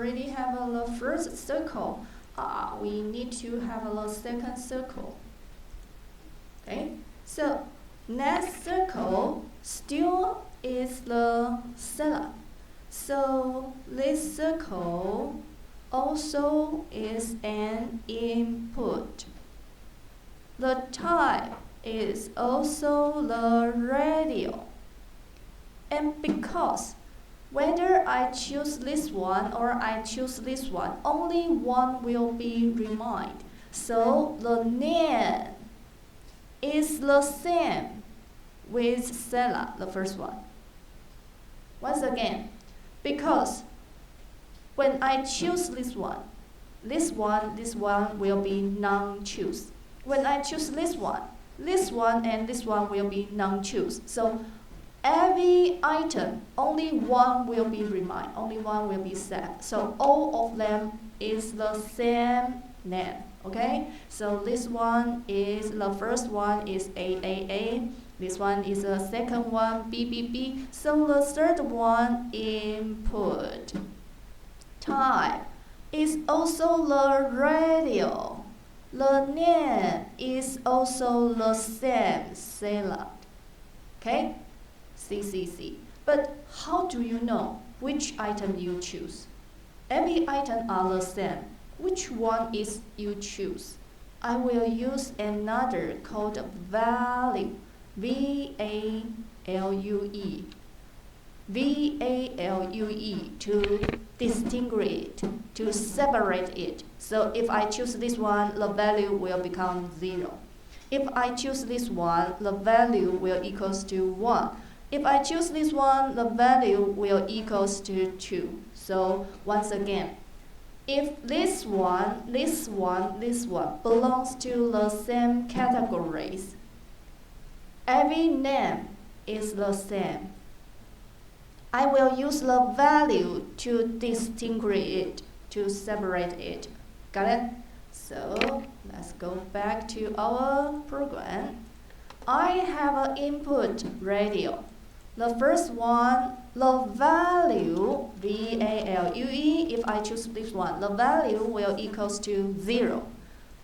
already have the first circle. We need to have the second circle. Okay, so next circle still is the seller. So this circle also is an input. The type is also the radio. And because whether I choose this one or I choose this one, only one will be remained. So the name is the same with seller, the first one. Once again, because when I choose this one will be non-choose. When I choose this one and this one will be non-choose. So every item, only one will be remain, only one will be set. So all of them is the same name. Okay? So this one is, the first one is AAA. This one is the second one, BBB. So the third one, input. Type is also the radio. The name is also the same, seller. Okay? CCC. But how do you know which item you choose? Every item are the same. Which one is you choose? I will use another called value. V-A-L-U-E. V-A-L-U-E to distinguish it, to separate it. So if I choose this one, the value will become 0. If I choose this one, the value will equals to 1. If I choose this one, the value will equals to 2. So once again, if this one belongs to the same categories, every name is the same. I will use the value to distinguish it, to separate it. Got it? So let's go back to our program. I have an input radio. The first one, the value, V-A-L-U-E, if I choose this one, the value will equals to 0.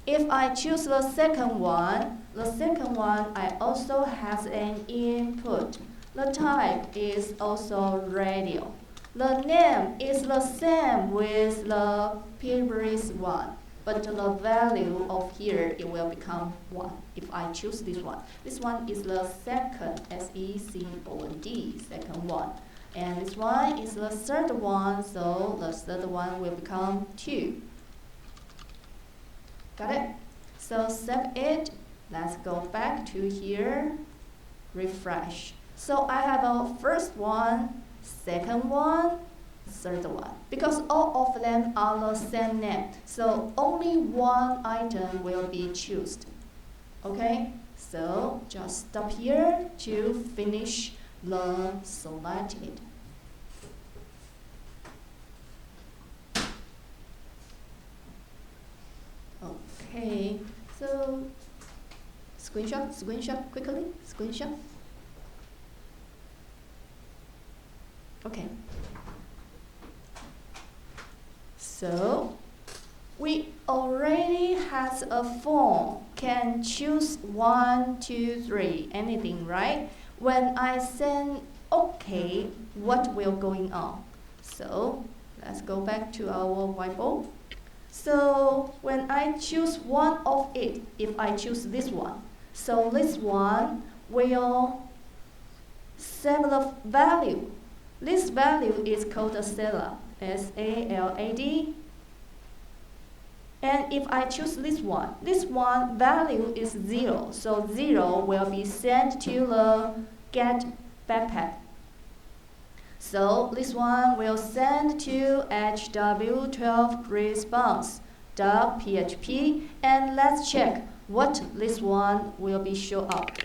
If I choose the second one I also has an input. The type is also radio. The name is the same with the previous one, but the value of here, it will become 1 if I choose this one. This one is the second, S-E-C-O-N-D, second one. And this one is the third one, so the third one will become 2. Got it? So save it. Let's go back to here, refresh. So I have a first one, second one, third one. Because all of them are the same name, so only one item will be chosen. Okay? So just stop here to finish the selected. Okay, so screenshot quickly, screenshot. Okay. So we already has a form, can choose 1, 2, 3, anything, right? When I send OK, what will going on? So let's go back to our whiteboard. So when I choose one of it, if I choose this one, so this one will save the value. This value is called a seller, S-A-L-A-D. And if I choose this one value is 0, so 0 will be sent to the get backpack. So this one will send to HW12 response.php, and let's check what this one will be show up.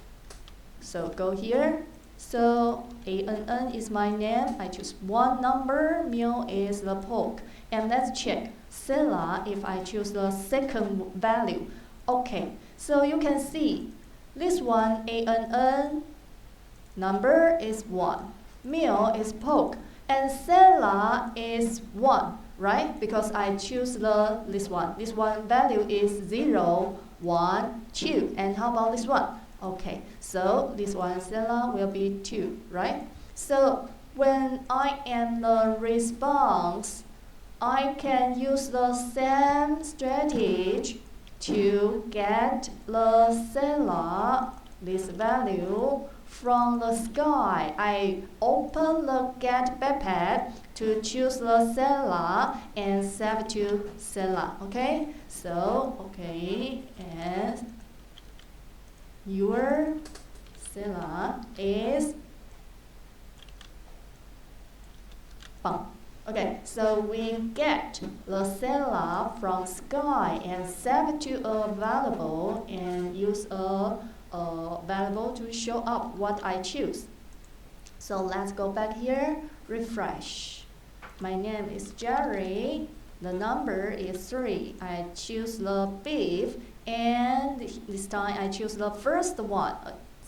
So go here. So ANN is my name. I choose one number. Meal is the pork. And let's check seller if I choose the second value. Okay. So you can see this one ANN number is 1. Meal is pork. And seller is 1. right? Because I choose this one. This one value is 0, 1, 2. And how about this one? Okay, so this one seller will be 2, right? So when I am the response, I can use the same strategy to get the seller, this value, from the sky. I open the get backpack to choose the seller and save to seller. Okay, so okay, and your seller is Bang. Okay, so we get the seller from sky and save to a variable and use a variable to show up what I choose. So let's go back here, refresh. My name is Jerry. The number is 3. I choose the beef, and this time I choose the first one.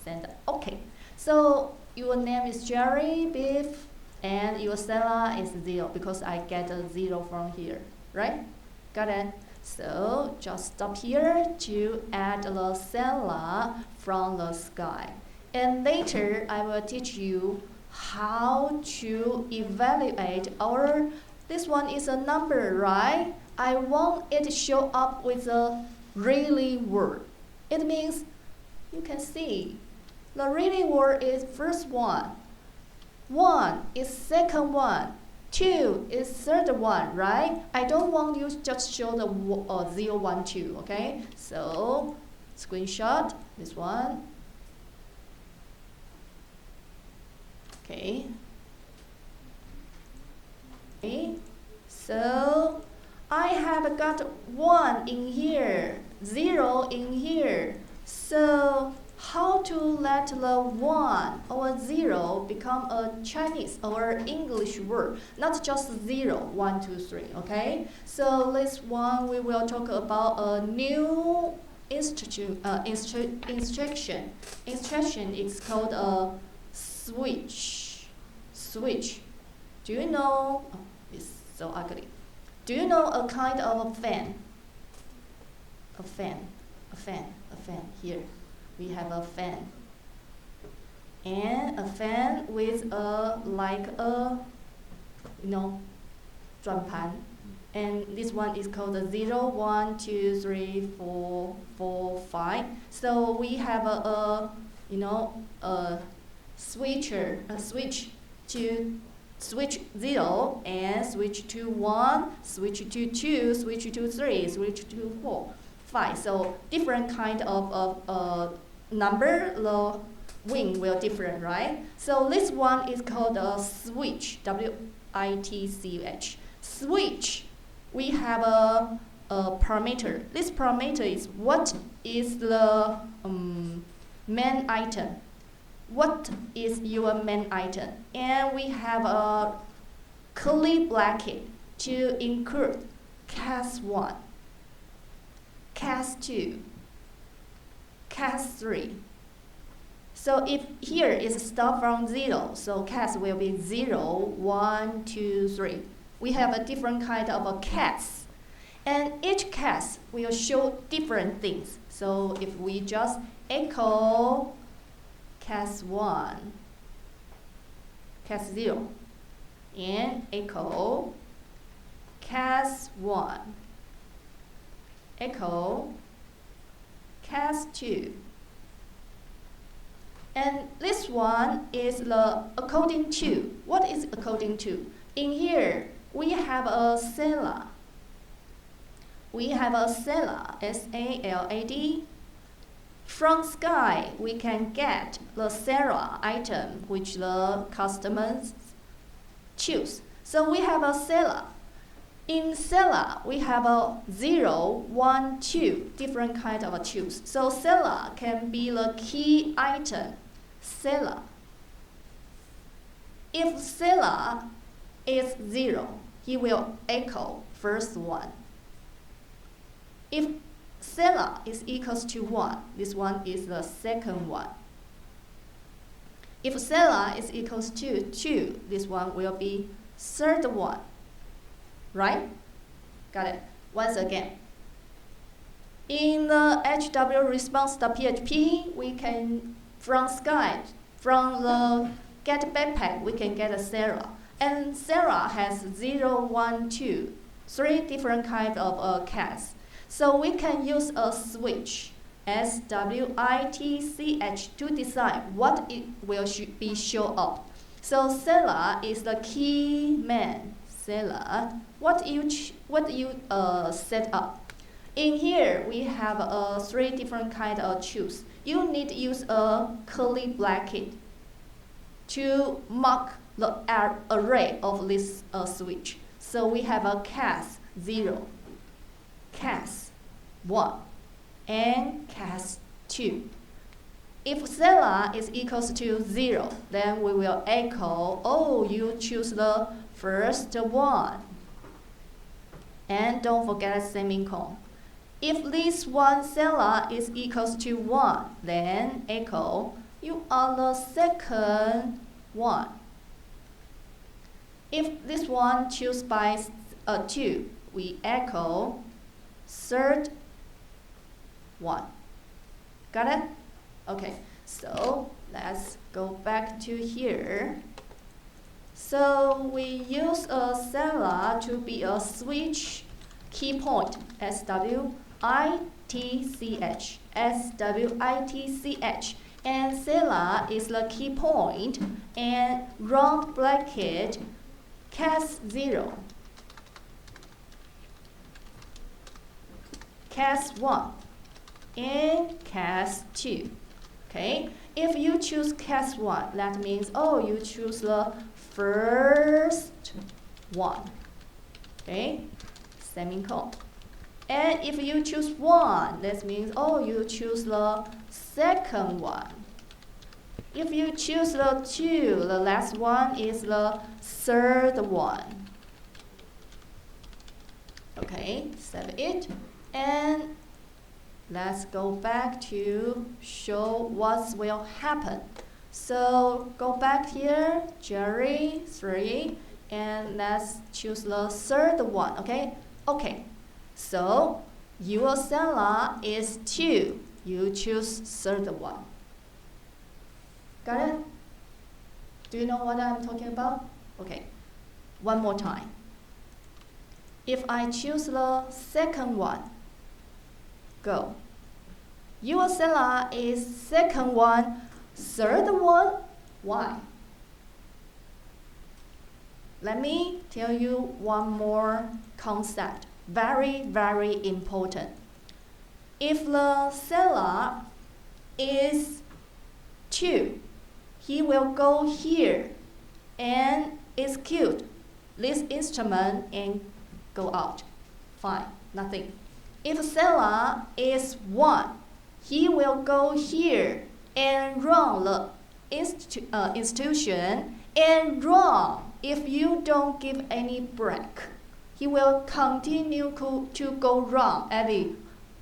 Send okay. So your name is Jerry, beef, and your seller is 0 because I get a 0 from here, right? Got it? So just stop here to add the seller from the sky. And later I will teach you how to evaluate our, this one is a number, right? I want it to show up with a really word. It means you can see the really word is first one. 1 is second one, 2 is third one, right? I don't want you just show the 0, 1, 2, okay? So screenshot this one. Okay. Okay. So I have got 1 in here, 0 in here. So how to let the 1 or 0 become a Chinese or English word, not just 0, 1, 2, 3, okay? So this one we will talk about a new instruction. Instruction is called a switch. Switch. Do you know, oh, it's so ugly. Do you know a kind of a fan? A fan here. We have a fan, and a fan with a like a, you know, 转盘, and this one is called a 0, 1, 2, 3, 4, 4, 5. So we have a you know, a switcher, a switch to switch 0 and switch to 1, switch to 2, switch to 3, switch to 4, 5. So different kind of number, the wing will different, right? So this one is called a switch, W-I-T-C-H. Switch, we have a parameter. This parameter is what is the main item. What is your main item? And we have a curly bracket to include cast 1, cast 2, cast 3. So if here is start from 0, so cast will be 0, 1, 2, 3. We have a different kind of a cast. And each cast will show different things. So if we just echo cast 1, cast 0, and echo cast 1, echo cast 2. And this one is the according to. What is according to? In here, we have a seller. We have a seller, S-A-L-A-D. From sky, we can get the seller item which the customers choose. So we have a seller. In seller, we have a 0, 1, 2, different kind of a choose. So seller can be the key item, seller. If seller is 0, he will echo first one. If seller is equals to 1, this one is the second one. If seller is equals to 2, this one will be third one. right? Got it. Once again, in the HW response.php, we can, from the get backpack, we can get a Sarah. And Sarah has 0, 1, 2, 3 different kinds of cats. So we can use a switch, switch, to decide what it will be show up. So Sarah is the key man. Sarah, what you set up? In here, we have 3 different kinds of choose. You need to use a curly bracket to mark the array of this switch. So we have a cas 0, cas 1, and cas 2. If Sarah is equals to 0, then we will echo, oh, you choose the first one. And don't forget semicolon. If this one Sarah is equals to 1, then echo, you are the second one. If this one choose by 2, we echo third one. Got it? Okay, so let's go back to here. So we use a Sarah to be a switch key point, switch, switch, and Sarah is the key point, and round bracket, cas 0, cas 1, and cas 2. Okay, if you choose cas 1, that means, oh, you choose the first one. Okay, semicolon. And if you choose 1, that means, oh, you choose the second one. If you choose the 2, the last one is the third one. Okay, save it. And let's go back to show what will happen. So go back here, Jerry, 3, and let's choose the third one, okay? Okay, so your Sarah is 2. You choose third one. Got it? Do you know what I'm talking about? Okay, one more time. If I choose the second one, go. Your Sarah is second one, third one. Why? Let me tell you one more concept. Very, very important. If the Sarah is 2, he will go here and execute this instrument and go out. Fine, nothing. If Sarah is 1, he will go here and run the institution and run. If you don't give any break, he will continue to go wrong every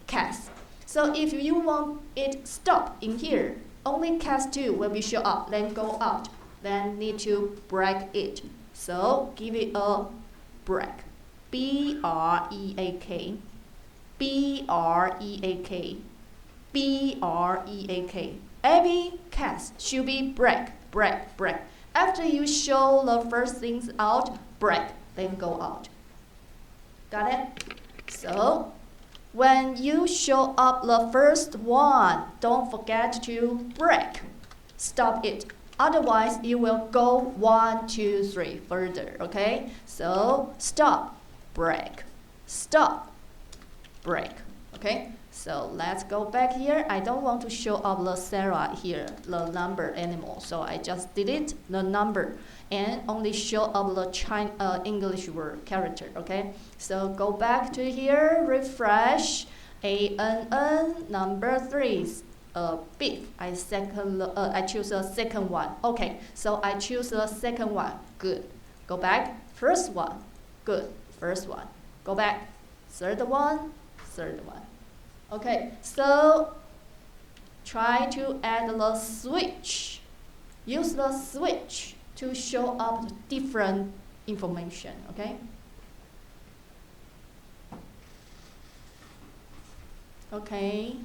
cast. So if you want it stop in here, only cast 2 will be show up, then go out, then need to break it. So give it a break. B-R-E-A-K. B-R-E-A-K. B-R-E-A-K. Every cast should be break, break, break. After you show the first things out, break, then go out. Got it? So when you show up the first one, don't forget to break. Stop it. Otherwise, you will go 1, 2, 3 further, okay? So stop, break, stop, break, okay? So let's go back here. I don't want to show up the Sarah here, the number anymore. So I just delete the number and only show up the English word character, okay? So go back to here, refresh, ANN, number 3, beef. I choose the second one. Okay, so I choose the second one. Good. Go back. First one. Good. First one. Go back. Third one. Third one. Okay, so try to add the switch. Use the switch to show up different information. Okay. Okay.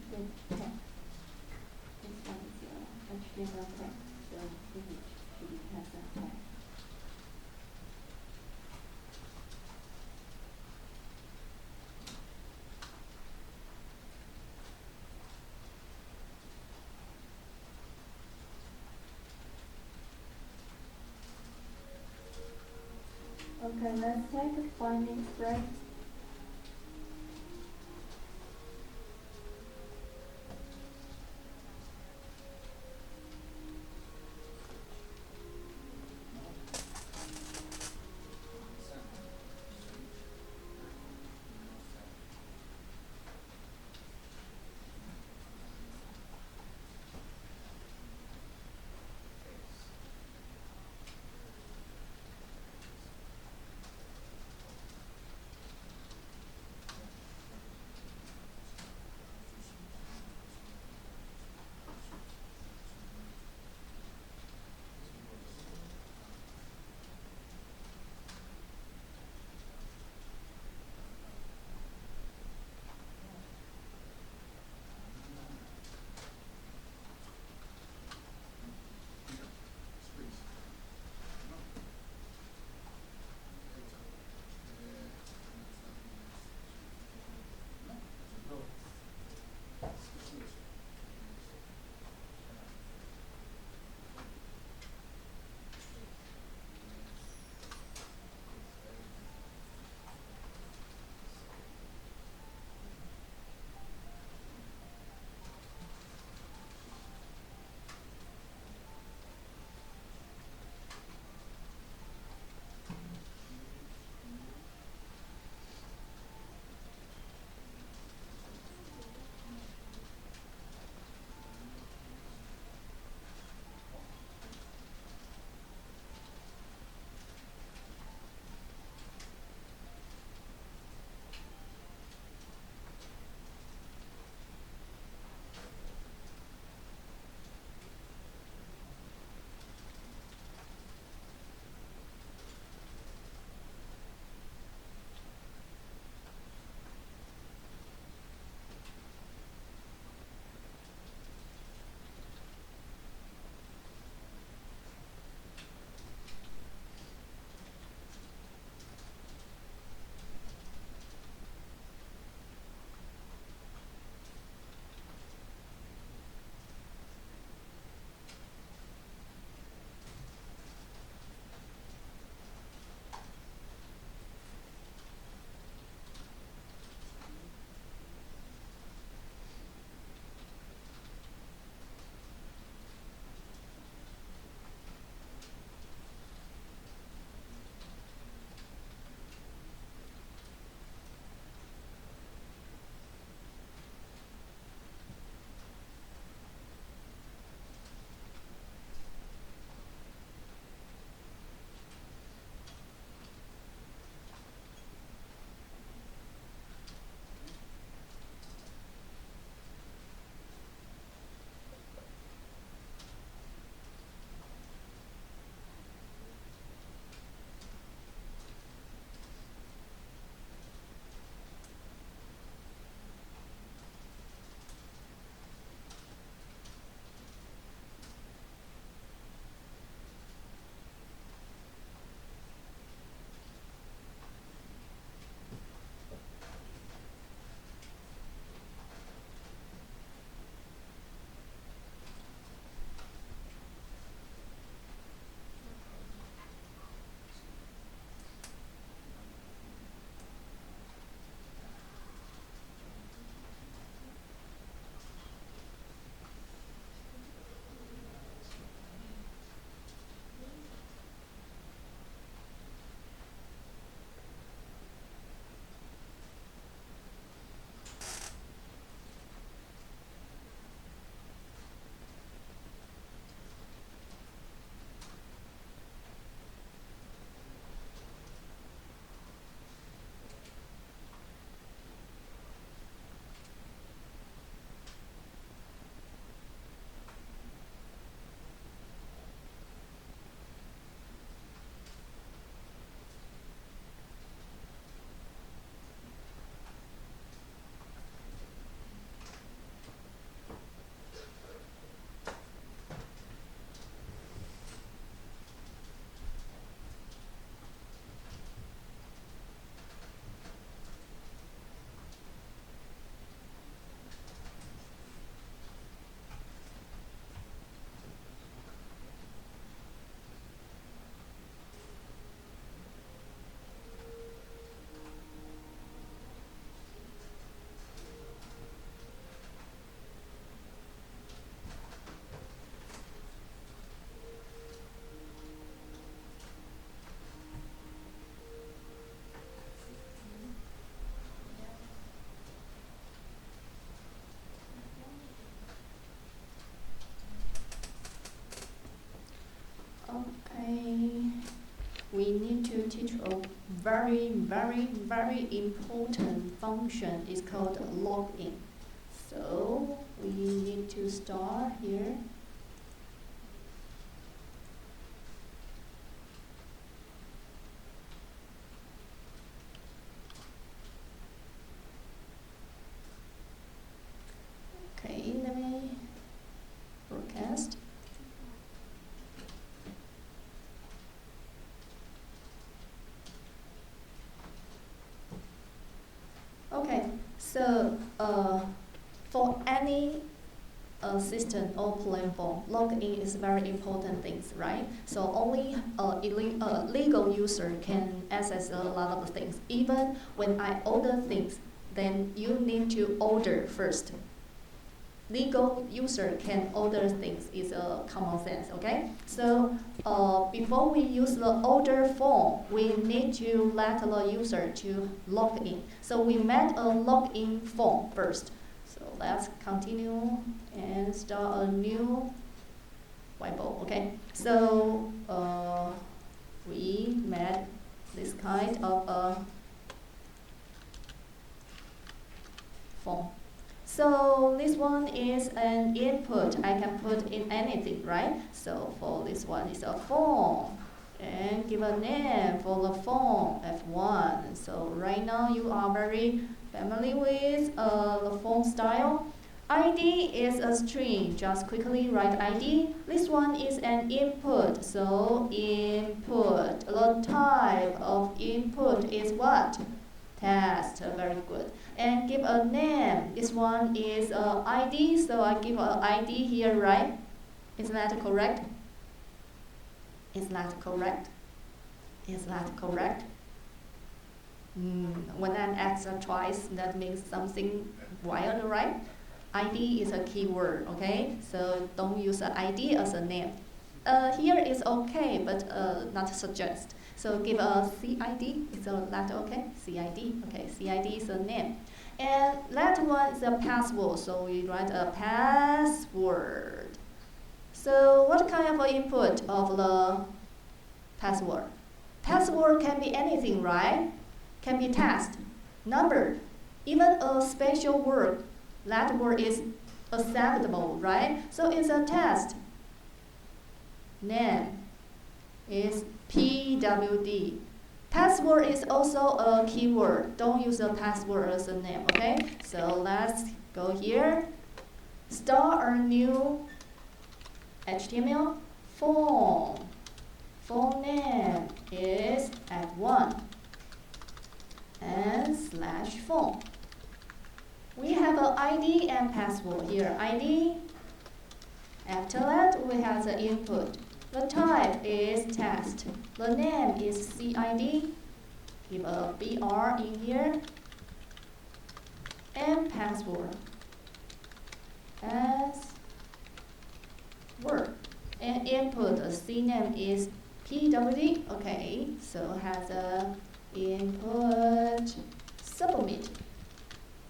Okay. This one is HTML tag, so image should be has a tag. Okay, let's take a 5 minutes break. switch a very, very, very important function. It's called login. So we need to start here. Okay, let me broadcast. Okay, so for any system or platform, login is very important things, right? So only a legal user can access a lot of things. Even when I order things, then you need to order first. Legal user can order things is a common sense, okay? So before we use the order form, we need to let the user to log in. So we made a login form first. So let's continue and start a new whiteboard, okay? So we made this kind of a form. So this one is an input. I can put in anything, right? So for this one is a form. And give a name for the form, F1. So right now you are very familiar with the form style. ID is a string. Just quickly write ID. This one is an input. So input. The type of input is what? Test. Very good. And give a name. This one is ID, so I give an ID here, right? Is that correct? Is that correct? Is that correct? When I ask twice, that means something wild, right? ID is a keyword, okay? So don't use an ID as a name. Here is okay, but not suggest. So give a CID, is that okay? CID, okay, CID is a name. And that one is a password, so we write a password. So what kind of input of the password? Password can be anything, right? Can be text, number, even a special word. That word is acceptable, right? So it's a text. Name is PWD. Password is also a keyword. Don't use a password as a name, okay? So let's go here. Start a new HTML form. Form name is F1 and /form. We have an ID and password here. ID. After that, we have the input. The type is text. The name is CID. Give a BR in here. And password. As word. And input, the CNAME is PWD. Okay, so has a input submit.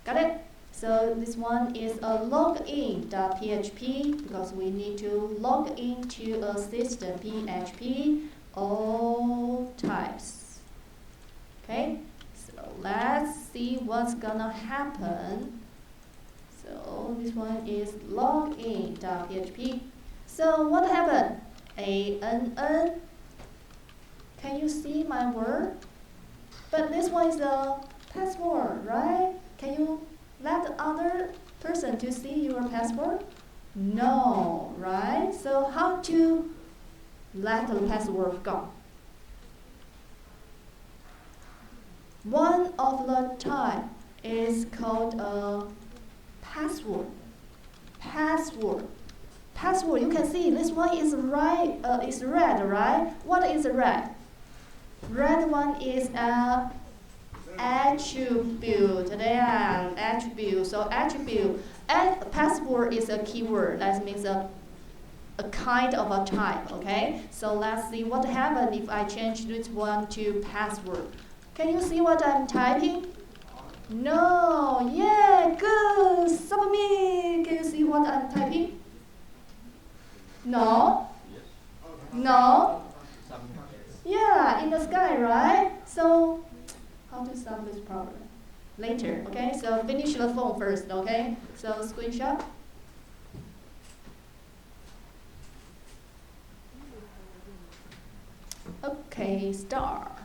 Got it? So this one is a login.php because we need to log into a system PHP, all types. Okay, so let's see what's gonna happen. So this one is login.php. So what happened? ANN. Can you see my word? But this one is the password, right? Can you let the other person to see your password? No, right? So how to let the password go? One of the type is called a password. Password. Password. You can see this one is right. Is red, right? What is red? Red one is a attribute. Yeah, attribute. So attribute. And password is a keyword. That means a kind of a type. Okay. So let's see what happens if I change this one to password. Can you see what I'm typing? No. Yeah. Good. Submit. Can you see what I'm typing? No. No. Yeah, in the sky, right? So, how to solve this problem? Later, okay? So finish the phone first, okay? So screenshot. Okay, start.